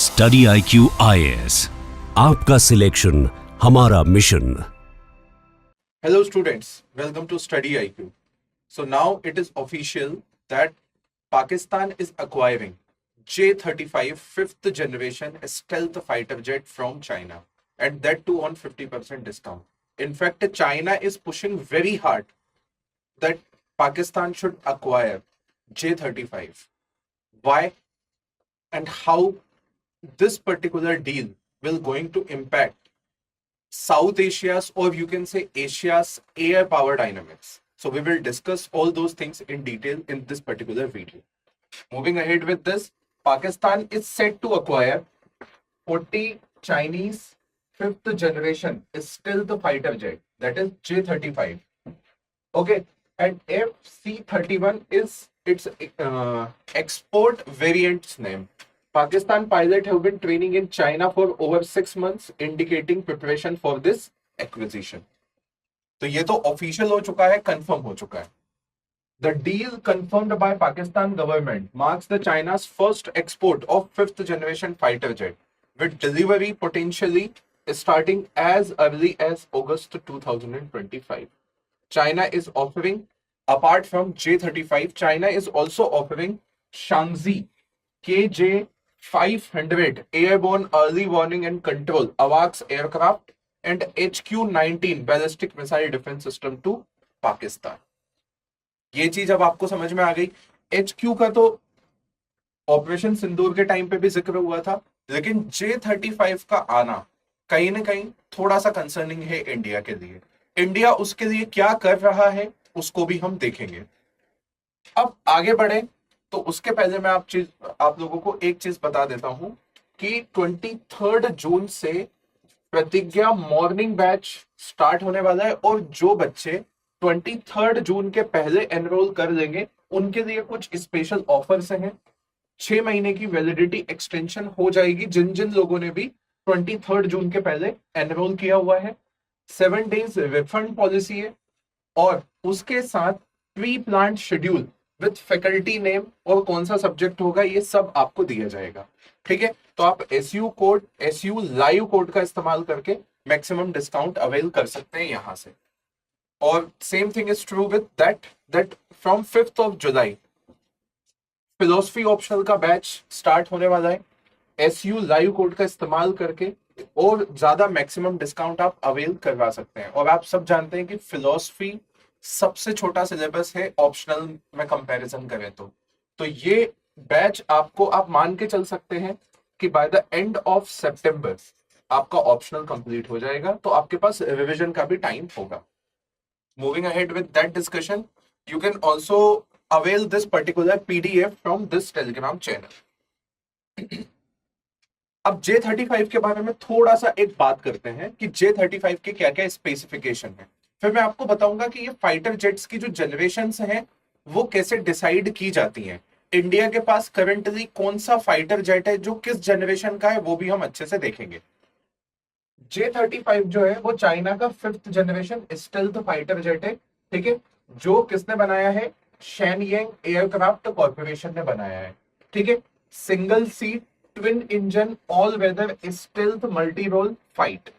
Study IQ IAS, आपका selection हमारा mission. Hello students, welcome to Study IQ. So now it is official that Pakistan is acquiring J-35 fifth generation stealth fighter jet from China, and that too on 50% discount. In fact, China is pushing very hard that Pakistan should acquire J-35. Why and how this particular deal will going to impact South Asia's, or you can say Asia's, air power dynamics. So we will discuss all those things in detail in this particular video. Moving ahead with this, Pakistan is set to acquire 40 Chinese fifth generation stealth fighter jet, that is J-35. Okay, and FC-31 is its export variant's name. Pakistan pilots have been training in China for over 6 months, indicating preparation for this acquisition. तो ये तो official हो चुका है, confirm हो चुका है. The deal confirmed by Pakistan government marks the China's first export of fifth generation fighter jet, with delivery potentially starting as early as August 2025. China is offering, apart from J-35, China is also offering Shaanxi KJ-500 airborne early warning and control AWACS aircraft and HQ-19 ballistic missile defense system to Pakistan. ये चीज अब आपको समझ में आ गई. HQ का तो operation सिंदूर के टाइम पे भी जिक्र हुआ था, लेकिन J-35 का आना कहीं ना कहीं थोड़ा सा कंसर्निंग है इंडिया के लिए. इंडिया उसके लिए क्या कर रहा है उसको भी हम देखेंगे. अब आगे बढ़े तो उसके पहले मैं आप लोगों को एक चीज बता देता हूं कि 23 जून से प्रतिज्ञा मॉर्निंग बैच स्टार्ट होने वाला है, और जो बच्चे 23 जून के पहले एनरोल कर लेंगे उनके लिए कुछ स्पेशल ऑफर्स हैं. 6 महीने की वैलिडिटी एक्सटेंशन हो जाएगी जिन जिन लोगों ने भी 23 जून के पहले एनरोल किया हुआ है. 7 डेज रिफंड पॉलिसी है, और उसके साथ pre plan schedule with faculty name और कौन सा सब्जेक्ट होगा ये सब आपको दिया जाएगा. ठीक है, तो आप SU लाइव कोड का इस्तेमाल करके मैक्सिमम डिस्काउंट अवेल कर सकते हैं यहां से. और same thing is true with that from 5th of July philosophy optional का बैच स्टार्ट होने वाला है. SU लाइव कोड का इस्तेमाल करके और ज्यादा मैक्सिमम डिस्काउंट आप अवेल करवा सकते हैं. और आप सब जानते हैं कि फिलोसफी सबसे छोटा सिलेबस है ऑप्शनल में कंपैरिजन करें तो ये बैच आपको, आप मान के चल सकते हैं कि बाय द एंड ऑफ सितंबर आपका ऑप्शनल कंप्लीट हो जाएगा, तो आपके पास रिवीजन का भी टाइम होगा. Moving ahead with that discussion, you can also avail this particular PDF from this Telegram channel. अब J-35 के बारे में थोड़ा सा एक बात करते हैं कि J-35 के क्या क्या स्पेसिफिकेशन है. फिर मैं आपको बताऊंगा कि ये फाइटर जेट्स की जो जनरेशंस हैं वो कैसे डिसाइड की जाती हैं. इंडिया के पास करंटली कौन सा फाइटर जेट है जो किस जनरेशन का है वो भी हम अच्छे से देखेंगे. J-35 जो है वो चाइना का 5th generation stealth fighter jet है. ठीक है, जो किसने बनाया है, शेनयंग एयरक्राफ्ट कॉर्पोरेशन ने बनाया है. ठीक है, single seat twin engine all weather stealth multi role fight.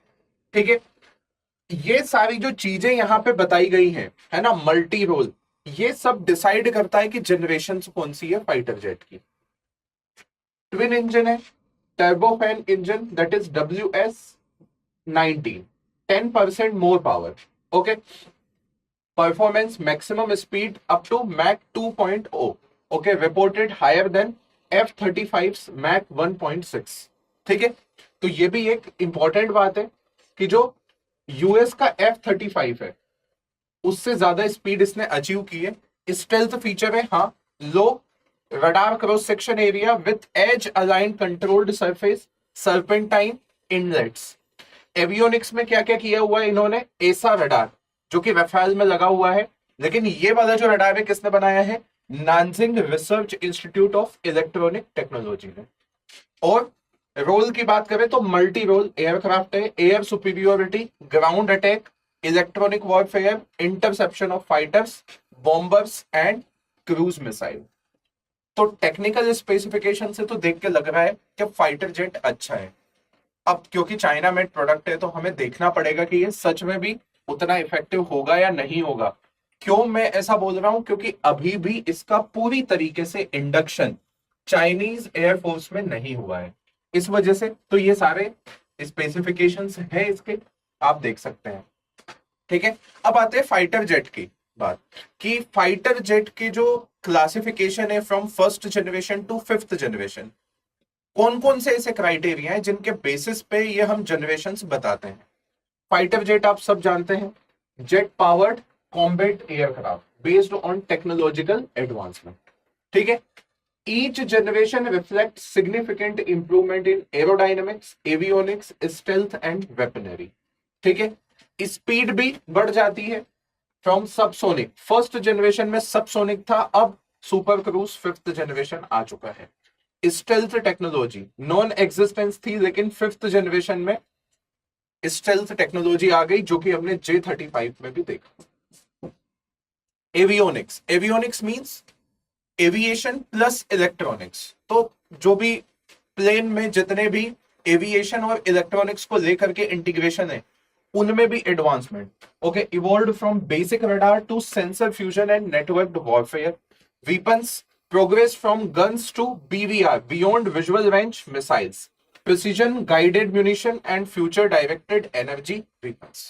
ठीक है, ये सारी जो चीजें यहां पे बताई गई हैं, है ना, मल्टी रोल, ये सब डिसाइड करता है कि जनरेशन कौन सी है फाइटर जेट की. ट्विन इंजन है, turbofan engine, that is WS-19, 10% more power. Okay, performance maximum speed up to Mach 2.0. Okay, reported higher than F-35 Mach 1.6. ठीक है, तो ये भी एक इंपॉर्टेंट बात है कि जो यूएस का F-35 है उससे ज्यादा स्पीड इसने अचीव की है. स्टेल्थ फीचर है, हाँ, low radar cross section area with edge aligned controlled surface, serpentine inlets. Avionics में क्या क्या किया हुआ है इन्होंने, एसा रडार जो कि रफाल में लगा हुआ है, लेकिन ये वाला जो रडार है किसने बनाया है, Nanjing research institute of electronic technology ने. और रोल की बात करें तो मल्टी रोल एयरक्राफ्ट है, air superiority, ground attack, electronic warfare, interception of fighters, bombers and cruise missile. तो टेक्निकल स्पेसिफिकेशन से तो देख के लग रहा है कि फाइटर जेट अच्छा है। अब क्योंकि चाइना मेड प्रोडक्ट है तो हमें देखना पड़ेगा कि ये सच में भी उतना इफेक्टिव होगा या नहीं होगा। क्यों मैं ऐसा बोल रहा हूं, क्योंकि अभी भी इसका पूरी तरीके से इंडक्शन चाइनीज एयरफोर्स में नहीं हुआ है, इस वजह से तो ये सारे स्पेसिफिकेशंस है इसके, आप देख सकते हैं। ठीक है, अब आते हैं फाइटर जेट की बात, कि फाइटर जेट की जो क्लासिफिकेशन है from first generation to fifth generation, कौन कौन से ऐसे क्राइटेरिया हैं जिनके बेसिस पे ये हम जनरेशंस बताते हैं। फाइटर जेट आप सब जानते हैं, jet powered combat aircraft based on technological advancement. ठीक है, each generation reflect significant improvement in aerodynamics, avionics, stealth and weaponry. ठीक है, स्पीड भी बढ़ जाती है फ्रॉम सबसोनिक, फर्स्ट जनरेशन में सबसोनिक था, अब सुपर क्रूज फिफ्थ जनरेशन आ चुका है। स्टेल्थ टेक्नोलॉजी नॉन एग्जिस्टेंस थी, लेकिन फिफ्थ जनरेशन में स्टेल्थ टेक्नोलॉजी आ गई, जो कि हमने J-35 में भी देखा। Avionics, avionics means aviation plus electronics, तो जो भी प्लेन में जितने भी एविएशन और इलेक्ट्रॉनिक्स को लेकर के इंटीग्रेशन है, उनमें भी advancement. Okay, evolved from basic radar to sensor fusion and networked warfare, weapons progress from guns to BVR, beyond visual range missiles, precision guided munition and future directed energy weapons,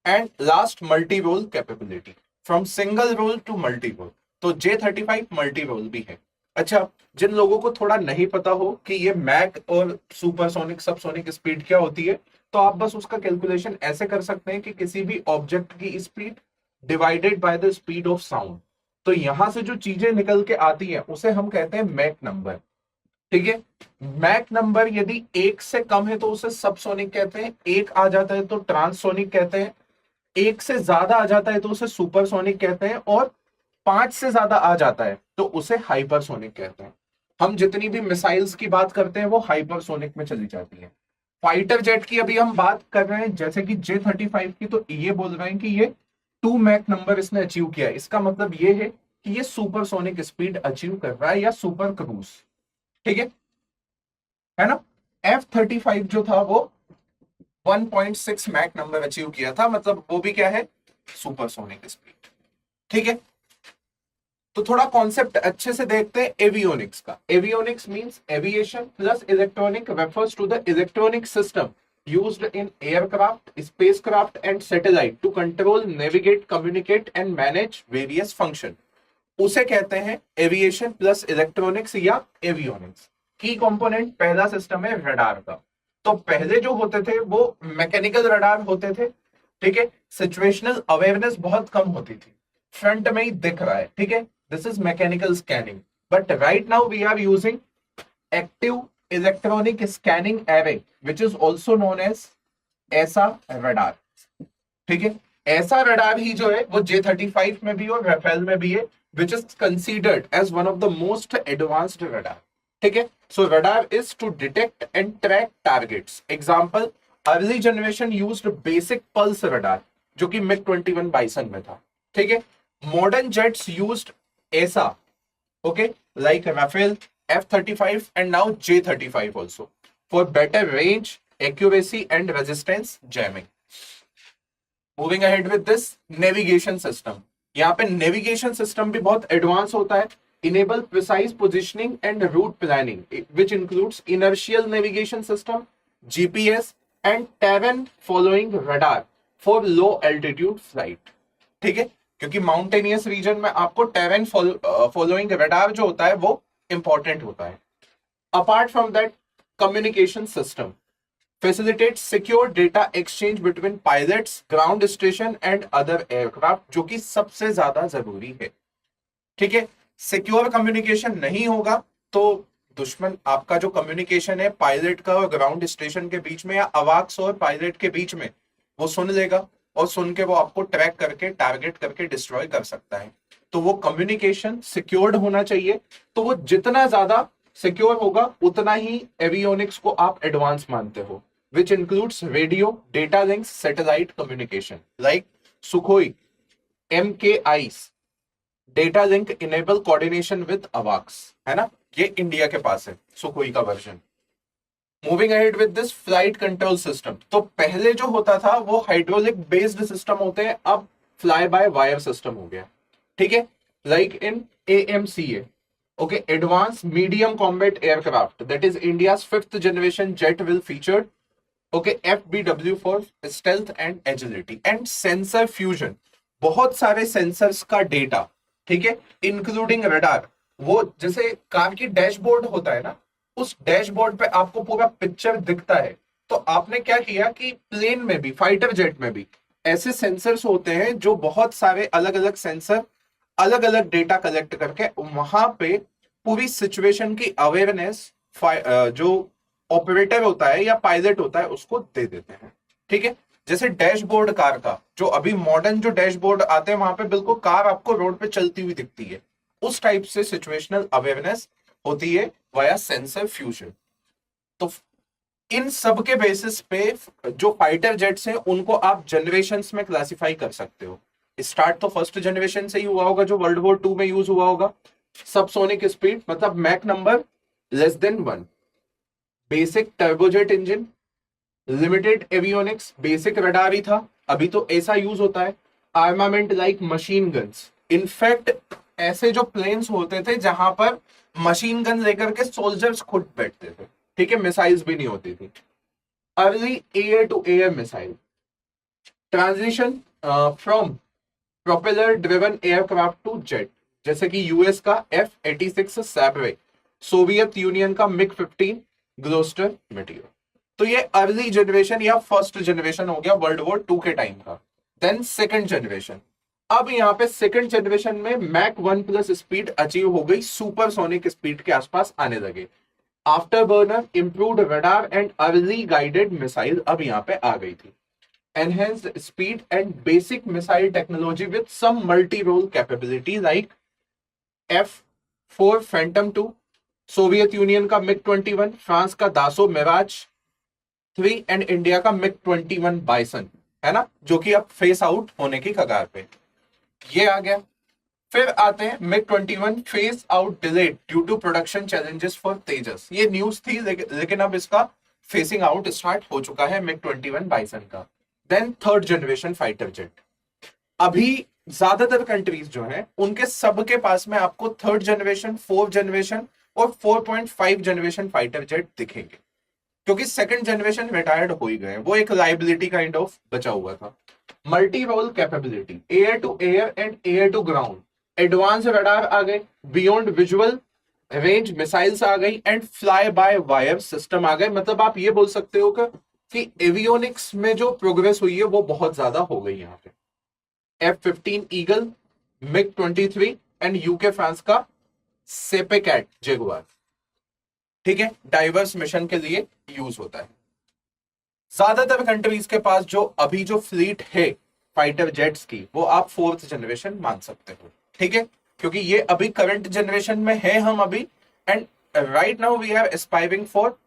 and last multi role capability from single role to multi role। तो J-35 multi role भी है। अच्छा, जिन लोगों को थोड़ा नहीं पता हो कि ये मैक और सुपरसोनिक सबसोनिक स्पीड क्या होती है, तो आप बस उसका कैलकुलेशन ऐसे कर सकते हैं कि किसी भी ऑब्जेक्ट की speed divided by the speed of sound, तो यहां से जो चीजें निकल के आती हैं उसे हम कहते हैं मैक नंबर। ठीक है, मैक नंबर यदि 1 से कम है तो उसे सबसोनिक कहते हैं, 1 आ जाता है तो ट्रांससोनिक कहते हैं, 1 से ज्यादा आ जाता है तो उसे सुपरसोनिक कहते हैं, और 5 से ज्यादा आ जाता है तो उसे हाइपरसोनिक कहते हैं। हम जितनी भी मिसाइल्स की बात करते हैं वो हाइपरसोनिक में चली जाती है। फाइटर जेट की अभी हम बात कर रहे हैं, जैसे कि J-35 की, तो ये बोल रहे हैं कि ये 2 मैक नंबर इसने अचीव किया है। इसका मतलब ये है कि ये सुपरसोनिक स्पीड अचीव कर रहा है या सुपर क्रूज। ठीक है ना। F-35 जो था वो 1.6 मैक नंबर अचीव किया था, मतलब वो भी क्या है, सुपरसोनिक स्पीड। ठीक है, तो थोड़ा कॉन्सेप्ट अच्छे से देखते हैं एवियोनिक्स का। Avionics means aviation plus electronic refers to the electronic system used in aircraft, spacecraft and satellite to control, navigate, communicate and manage various function। उसे कहते हैं एविएशन प्लस इलेक्ट्रॉनिक्स या एवियोनिक्स। की कंपोनेंट पहला सिस्टम है radar का। तो पहले जो होते थे वो मैकेनिकल रडार होते थे। ठीक है, सिचुएशनल अवेयरनेस बहुत कम होती थी, फ्रंट में ही दिख रहा है। ठीक है, this is mechanical scanning, but right now we are using active electronic scanning array which is also known as AESA radar. ठीक है, ऐसा रडार ही जो है वो J-35 में भी और राफेल में भी है, which is considered as one of the most advanced radar। ठीक है, so radar is to detect and track targets। Example, early generation used basic pulse radar जो कि MiG-21 बाइसन में था। ठीक है, modern jets used ऐसा, okay, like Rafale, F-35 and now J-35 also for better range, accuracy and resistance jamming। Moving ahead with this navigation system, यहाँ पे navigation system भी बहुत advanced होता है। Enable precise positioning and route planning, which includes inertial navigation system, GPS and terrain following radar for low altitude flight। ठीक है, क्योंकि mountainous region में आपको टेरेन फॉलोइंग रडार जो होता है वो इंपॉर्टेंट होता है। Apart from that, communication system facilitates secure data exchange between pilots, ground station and other aircraft, जो कि सबसे ज्यादा जरूरी है। ठीक है, सिक्योर कम्युनिकेशन नहीं होगा तो दुश्मन आपका जो कम्युनिकेशन है पायलट का और ग्राउंड स्टेशन के बीच में या अवाक्स और पायलट के बीच में, वो सुन लेगा और सुन के वो आपको ट्रैक करके टारगेट करके डिस्ट्रॉय कर सकता है। तो वो कम्युनिकेशन सिक्योर्ड होना चाहिए। तो वो जितना ज्यादा सिक्योर होगा उतना ही एवियोनिक्स को आप एडवांस मानते हो, which includes radio, data links, satellite communication like Sukhoi, MKIs, data link enable coordination with अवाक्स, है ना, ये इंडिया के पास है सुखोई का version. Moving ahead with this flight control system, तो पहले जो होता था वो हाइड्रोलिक बेस्ड सिस्टम होते हैं, अब फ्लाई बाय वायर सिस्टम हो गया, ठीक है, like in AMCA, okay, advanced medium combat aircraft, that is India's fifth generation jet will feature, okay, FBW for stealth and agility and sensor fusion, बहुत सारे sensors का डेटा, ठीक है, including radar, वो जैसे कार की डैशबोर्ड होता है ना, उस डैशबोर्ड पे आपको पूरा पिक्चर दिखता है, तो आपने क्या किया कि प्लेन में भी, फाइटर जेट में भी ऐसे सेंसर्स होते हैं जो बहुत सारे अलग अलग सेंसर अलग अलग डेटा कलेक्ट करके वहां पे पूरी सिचुएशन की अवेयरनेस जो ऑपरेटर होता है या पायलट होता है उसको दे देते हैं, ठीक है। जैसे डैशबोर्ड कार का, जो अभी मॉडर्न जो डैशबोर्ड आते हैं वहां पे बिल्कुल कार आपको रोड पे चलती हुई दिखती है, उस टाइप से सिचुएशनल अवेयरनेस होती है वाया सेंसर फ्यूजन। तो इन सब के बेसिस पे जो फाइटर जेट्स हैं उनको आप जनरेशंस में क्लासिफाई कर सकते हो। स्टार्ट तो फर्स्ट जनरेशन से ही हुआ होगा जो वर्ल्ड वॉर 2 में यूज हुआ होगा, सबसोनिक स्पीड मतलब Mach number less than 1, basic turbojet engine, limited avionics, basic radar ही था, अभी तो ऐसा यूज होता है, armament like machine guns, in fact ऐसे जो प्लेन्स होते थे जहां पर मशीन गन लेकर के सोल्जर्स खुद बैठते थे, ठीक है, मिसाइल्स भी नहीं होती थी। Early air to air missile, transition from propeller driven aircraft to jet, जैसे कि यूएस का F-86 सैबरे, सोवियत यूनियन का MiG-15 ग्लोस्टर मेटियर। तो ये अर्ली जनरेशन या फर्स्ट जनरेशन हो गया वर्ल्ड वॉर 2 के टाइम का। देन सेकंड जनरेशन, अब यहाँ पे सेकंड जनरेशन में मैक 1 प्लस स्पीड अचीव हो गई, सुपरसोनिक स्पीड के आसपास आने लगे। After burner, improved radar and early guided missile अब यहाँ पे आ गई थी। enhanced speed and basic missile technology with some multi-role capability like F-4 Phantom 2, Soviet union का MiG-21, फ्रांस का दासो मिराज 3 एंड इंडिया का MiG-21 बाइसन, है ना, जो कि अब फेस आउट होने की कगार पे, ये आ गया। फिर आते हैं MiG-21 phase out delayed due to production challenges for Tejas, ये न्यूज थी लेकिन अब इसका फेसिंग आउट स्टार्ट हो चुका है MiG-21 बाइसन का। Then third generation fighter jet, अभी ज्यादातर कंट्रीज जो हैं उनके सबके पास में आपको थर्ड जनरेशन, फोर्थ जनरेशन और 4.5 जनरेशन फाइटर जेट दिखेंगे, क्योंकि सेकंड जनरेशन रिटायर्ड हो ही गए, वो एक लाइबिलिटी काइंड ऑफ बचा हुआ था। Multi role capability, air to air and air to ground, advance radar आ गए, बियॉन्ड विजुअल रेंज मिसाइल्स आ गई and fly by wire system आ गए। मतलब आप ये बोल सकते हो कि एवियोनिक्स में जो प्रोग्रेस हुई है वो बहुत ज्यादा हो गई यहाँ पे। F-15 eagle, MiG-23 and UK France का सेपेकैट जेगुआर, ठीक है, डाइवर्स मिशन के लिए यूज होता है। ज्यादातर कंट्रीज के पास जो अभी जो फ्लीट है फाइटर जेट्स की, वो आप फोर्थ जनरेशन मान सकते हो, ठीक है, क्योंकि ये अभी करंट जनरेशन में है हम अभी, and right now we are aspiring for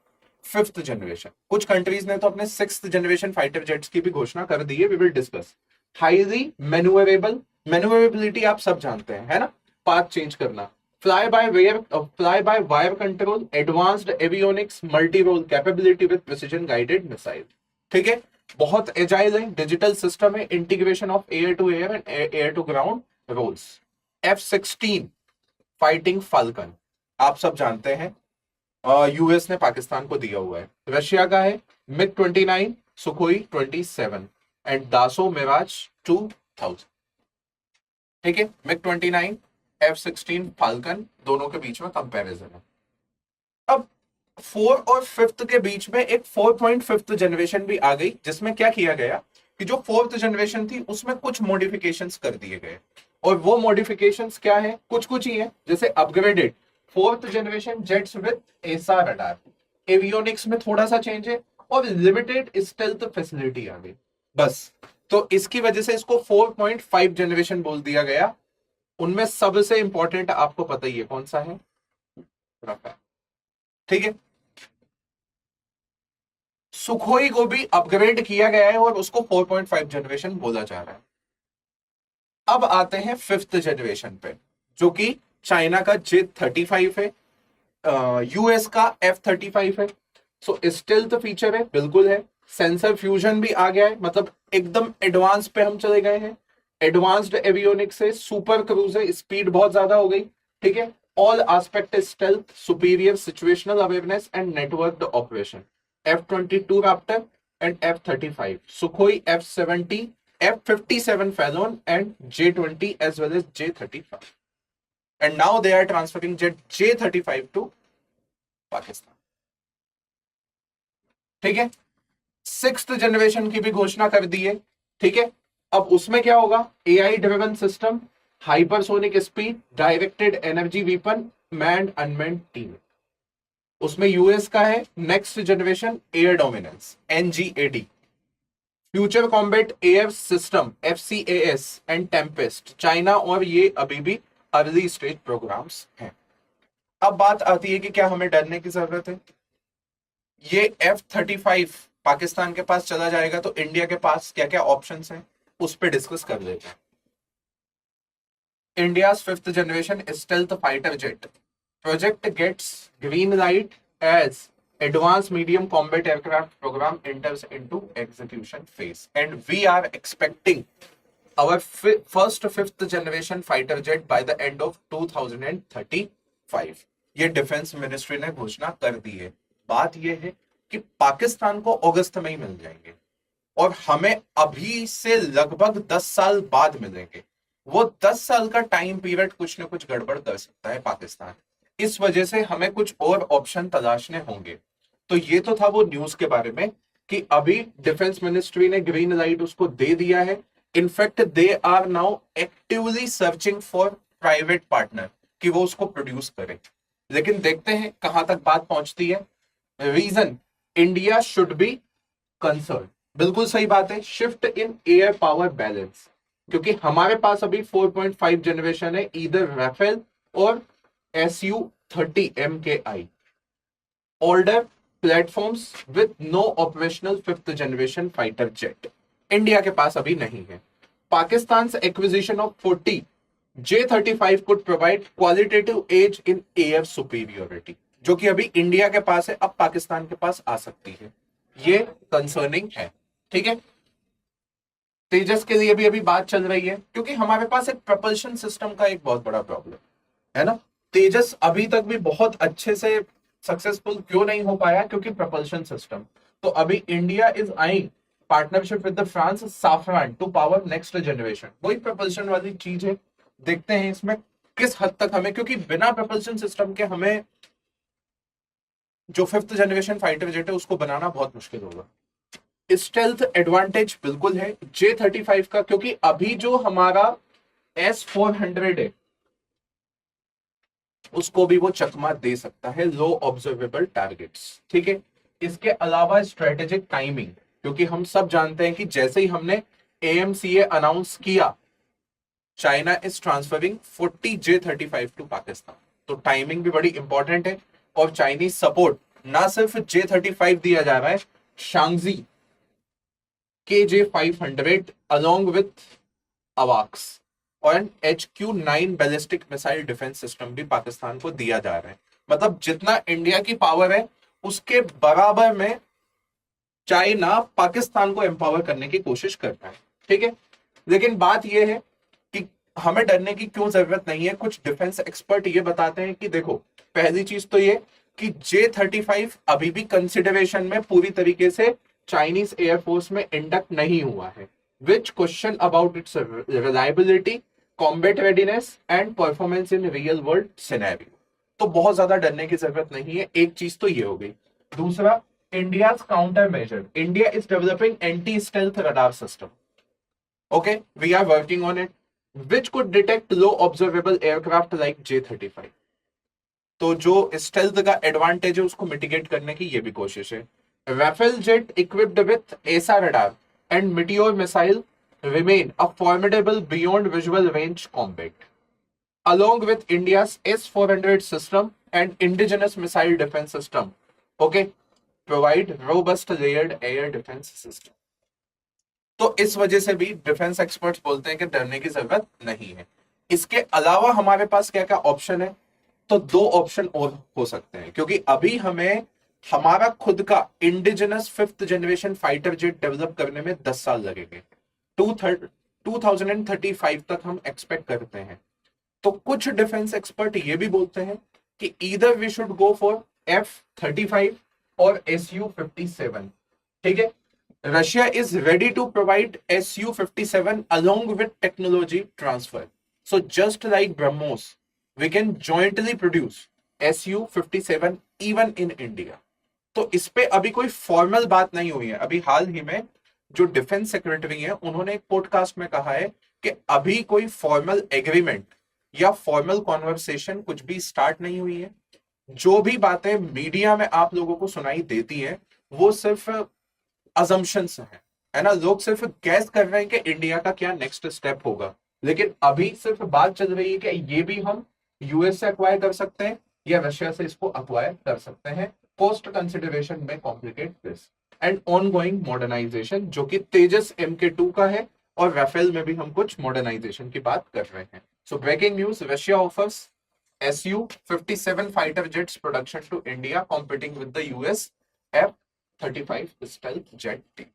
fifth generation. कुछ कंट्रीज ने तो अपने सिक्स्थ जनरेशन फाइटर जेट्स की भी घोषणा कर दी है, we will discuss. Highly manoeuvrable, manoeuvrability आप सब जानते हैं, है ना, पाथ चेंज करना, fly by wire control, advanced avionics, multi role capability with precision guided missile, ठीक है, बहुत एजाइल है, डिजिटल सिस्टम है, integration of air to air and air to ground roles. F-16 fighting falcon आप सब जानते हैं, यूएस ने पाकिस्तान को दिया हुआ है। रशिया का है MiG-29, सुखोई 27 एंड दासो मिराज 2000, ठीक है। MiG-29, F-16 फाल्कन, दोनों के बीच में कंपैरिजन है। अब 4 और 5th के बीच में एक 4.5th जनरेशन भी आ गई, जिसमें क्या किया गया कि जो 4th जनरेशन थी उसमें कुछ मॉडिफिकेशंस कर दिए गए, और वो मॉडिफिकेशंस क्या है, कुछ कुछ ही है, जैसे upgraded 4th generation jets with एसा रडार, एवियोनिक्स में थोड़ा सा चेंज है, और लिमिटेड स्टेल्थ फैसिलिटी आ गई, बस। तो इसकी वजह से इसको 4.5 जनरेशन बोल दिया गया। उनमें सबसे इंपॉर्टेंट आपको पता ही है कौन सा है, रफाल, ठीक है। सुखोई को भी अपग्रेड किया गया है और उसको 4.5 जनरेशन बोला जा रहा है। अब आते हैं 5th जनरेशन पे। जो कि चाइना का J-35 है, यूएस का F-35 है। सो स्टेल्थ फीचर है, बिल्कुल है। सेंसर फ्यूजन भी आ गया है, मतलब एकदम एडवांस पे हम चले गए हैं। एडवांस्ड एवियोनिक्स से सुपर क्रूज है, स्पीड बहुत ज्यादा हो गई, ठीक है। All aspect stealth, superior situational awareness and networked operation. F-22 Raptor and F-35, Sukhoi F-70, F-57 Falcon and J-20 as well as J-35. And now they are transferring J-35 to Pakistan, ठीक है। 6th generation की भी घोषणा कर दी है, ठीक है। अब उसमें क्या होगा, AI driven system, hypersonic speed, directed energy weapon, manned unmanned team. उसमें यूएस का है next generation air dominance, NGAD, future combat air system, FCAS and Tempest, China, और ये अभी भी अर्ली स्टेज प्रोग्राम्स हैं। अब बात आती है कि क्या हमें डरने की जरूरत है। ये F-35 पाकिस्तान के पास चला जाएगा तो इंडिया के पास क्या क्या ऑप्शंस हैं, उस पर डिस्कस कर लेते हैं। India's 5th generation stealth fighter jet project gets green light as advanced medium combat aircraft program enters into execution phase, and we are expecting our first 5th generation fighter jet by the end of 2035। ये defence ministry ने घोषणा कर दी है। बात ये है कि पाकिस्तान को अगस्त में ही मिल जाएंगे और हमें अभी से लगभग 10 साल बाद मिलेंगे। वो 10 साल का टाइम पीरियड कुछ न कुछ गड़बड़ कर सकता है पाकिस्तान, इस वजह से हमें कुछ और ऑप्शन तलाशने होंगे। तो ये तो था वो न्यूज के बारे में कि अभी डिफेंस मिनिस्ट्री ने ग्रीन लाइट उसको दे दिया है। In fact they are now actively searching for private partner कि वो उसको प्रोड्यूस करे। लेकिन देखते हैं कहां तक बात पहुंचती है। Reason, India should be concern, बिल्कुल सही बात है। Shift in air power balance, क्योंकि हमारे पास अभी 4.5 जनरेशन है, इधर राफेल और Su-30 MKI, older platforms with no operational 5th generation fighter jet। India के पास अभी नहीं है। Pakistan acquisition of 40 J-35 could provide qualitative edge in air superiority, जो कि अभी इंडिया के पास है, अब पाकिस्तान के पास आ सकती है। ये कंसर्निंग है, ठीक है। तेजस के लिए भी अभी बात चल रही है, क्योंकि हमारे पास एक प्रपल्शन सिस्टम का एक बहुत बड़ा प्रॉब्लम है ना। तेजस अभी तक भी बहुत अच्छे से सक्सेसफुल क्यों नहीं हो पाया, क्योंकि प्रपल्शन सिस्टम। तो अभी India is eyeing partnership with the France Safran to power next generation, वही प्रपल्शन वाली चीज है। देखते हैं इसमें किस हद तक हमें, क्योंकि बिना प्रपल्शन सिस्टम के हमें जो 5th जनरेशन फाइटर जेट है उसको बनाना बहुत मुश्किल होगा। स्टेल्थ एडवांटेज बिल्कुल है J-35 का, क्योंकि अभी जो हमारा S-400 है उसको भी वो चकमा दे सकता है, लो ऑब्जर्वेबल टारगेट्स, ठीक है। इसके अलावा स्ट्रेटेजिक टाइमिंग, क्योंकि हम सब जानते हैं कि जैसे ही हमने AMCA अनाउंस किया, China is transferring 40 J-35 to Pakistan, तो टाइमिंग भी बड़ी इंपॉर्टेंट है। और चाइनीज सपोर्ट ना सिर्फ J-35 दिया जा रहा है, शांगजी KJ-500 along with AWACS और HQ-9 ballistic missile defence system भी पाकिस्तान को दिया जा रहा है। मतलब जितना इंडिया की पावर है उसके बराबर में चाइना पाकिस्तान को एम्पावर करने की कोशिश कर रहा है, ठीक है। लेकिन बात यह है कि हमें डरने की क्यों जरूरत नहीं है। कुछ डिफेंस एक्सपर्ट ये बताते हैं कि देखो, पहली चीज तो ये कि J-35 अभी भी कंसिडरेशन में पूरी तरीके से चाइनीज एयरफोर्स में इंडक्ट नहीं हुआ है, which question about its reliability, combat readiness and performance in real world scenario. तो बहुत ज्यादा डरने की जरूरत नहीं है। एक चीज तो ये हो गई। दूसरा, India's countermeasure, India is developing anti stealth radar system, okay, we are working on it, which could detect low observable aircraft like J-35। तो जो स्टेल्थ का एडवांटेज है उसको मिटिगेट करने की ये भी कोशिश है। राफेल जेट इक्विप्ड विथ एसा radar and Meteor missile remain a formidable beyond visual range combat, along with India's S-400 system and indigenous missile defense system, okay, provide robust layered air defense system। तो इस वजह से भी defence experts बोलते हैं कि डरने की जरूरत नहीं है। इसके अलावा हमारे पास क्या क्या ऑप्शन है? तो 2 ऑप्शन और हो सकते हैं, क्योंकि अभी हमें हमारा खुद का indigenous 5th generation fighter jet develop करने में 10 साल लगेंगे। 2035 तक हम एक्सपेक्ट करते हैं। तो कुछ डिफेंस एक्सपर्ट ये भी बोलते हैं कि either we should go for F-35 और Su-57। ठीक है, Russia is ready to provide Su-57 along with technology transfer. So just like BrahMos, we can jointly produce Su-57 even in India. तो इस पे अभी कोई फॉर्मल बात नहीं हुई है। अभी हाल ही में जो डिफेंस सेक्रेटरी है उन्होंने एक पॉडकास्ट में कहा है कि अभी कोई फॉर्मल एग्रीमेंट या फॉर्मल कॉन्वर्सेशन कुछ भी स्टार्ट नहीं हुई है। जो भी बातें मीडिया में आप लोगों को सुनाई देती हैं वो सिर्फ अजम्पशंस हैं, है ना। लोग सिर्फ गैस कर रहे हैं कि इंडिया का क्या नेक्स्ट स्टेप होगा, लेकिन अभी सिर्फ बात चल रही है कि ये भी हम यूएस से अक्वायर कर सकते हैं या रशिया से इसको अक्वायर कर सकते हैं। पोस्ट कंसिडरेशन में complicate this and ongoing modernisation, जो कि तेजस MK2 का है, और राफेल में भी हम कुछ मॉडर्नाइजेशन की बात कर रहे हैं। So breaking news, Russia offers Su-57 fighter jets production to India, competing with the US F-35 stealth jet team.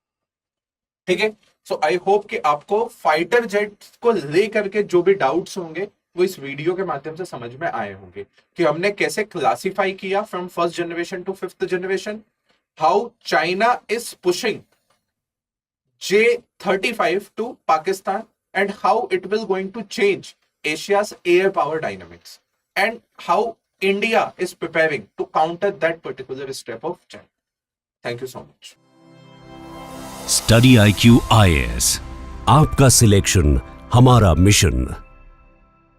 ठीक है, सो आई होप कि आपको फाइटर जेट को लेकर के जो भी डाउट्स होंगे वो इस वीडियो के माध्यम से समझ में आए होंगे कि हमने कैसे क्लासिफाई किया from 1st generation to 5th generation, how China is pushing J-35 to Pakistan, and how it will going to change Asia's air power dynamics, and how India is preparing to counter that particular step of China. Thank you so much. Study IQ IAS, आपका selection हमारा mission.